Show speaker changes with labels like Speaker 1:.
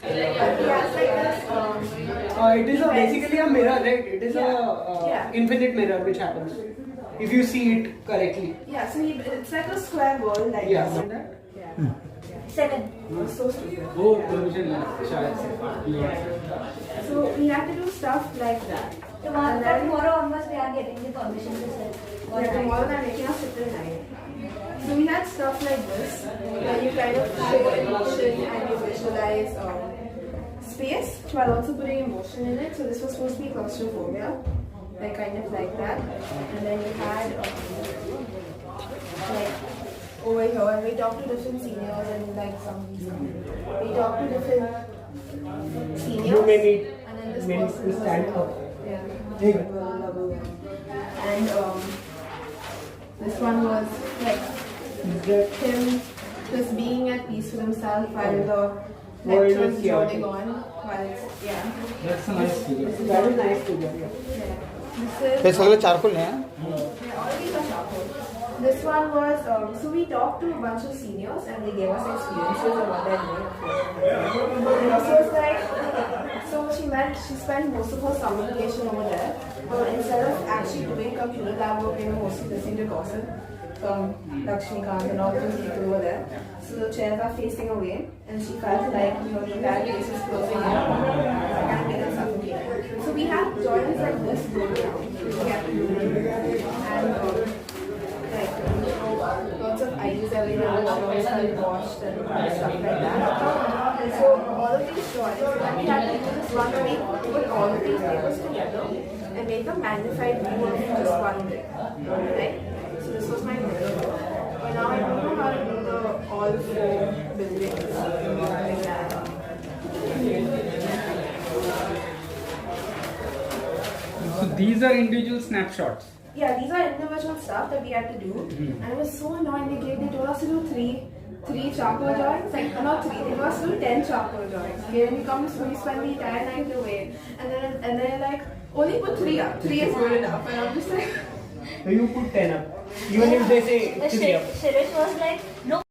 Speaker 1: It is basically a mirror, right? It is a infinite mirror which happens if you see it correctly.
Speaker 2: Yeah, so it's like a square world like
Speaker 1: that.
Speaker 2: Yeah. 7. So stupid. So we have to do stuff like that.
Speaker 3: Tomorrow onwards we are getting the permission to sell.
Speaker 2: Tomorrow they are making us sit till 9. So we had stuff like this, where you kind of show emotion and you visualize space while also putting emotion in it. So this was supposed to be claustrophobia, like kind of like that. And then you had like over here, and we talked to different seniors and like we talked to different seniors.
Speaker 1: You may need
Speaker 2: and then this person
Speaker 1: to stand up.
Speaker 2: Yeah. And this one was like him just being at peace with himself while the lecture was going on.
Speaker 1: That's a nice figure. That is nice figure.
Speaker 2: Yeah.
Speaker 4: This is charcoal, yeah?
Speaker 2: Yeah, all these are charcoal. This one was, so we talked to a bunch of seniors and they gave us experiences of what they're doing. So it's like, she spent most of her summer vacation over there, but instead of actually doing computer lab work, we were mostly listening to gossip from Lakshmikant and all those people over there. So the chairs are facing away and she felt like, the entire place is closing in. I can't get her suffocated. So we have joints like this going around, which we have to do. And lots of IDs everywhere, showers are washed and stuff like that. So all of these drawings, we had to do this one week, put all of these papers together and make a magnified view of just one brick. Right? So this was my mirror. But now I don't know how to do the all 4 buildings like that.
Speaker 5: So these are individual snapshots.
Speaker 2: Yeah, these are individual stuff that we had to do, and it was so annoying. They told us to do three charcoal drawings, like not 3. They told us to do 10 charcoal drawings. Okay, when we come to school, we spend the entire night away, and then like only put 3 up. 3 is good enough, and I'm just like.
Speaker 1: So you put 10 up, even if they say 3 up.
Speaker 3: Shirish was like, no.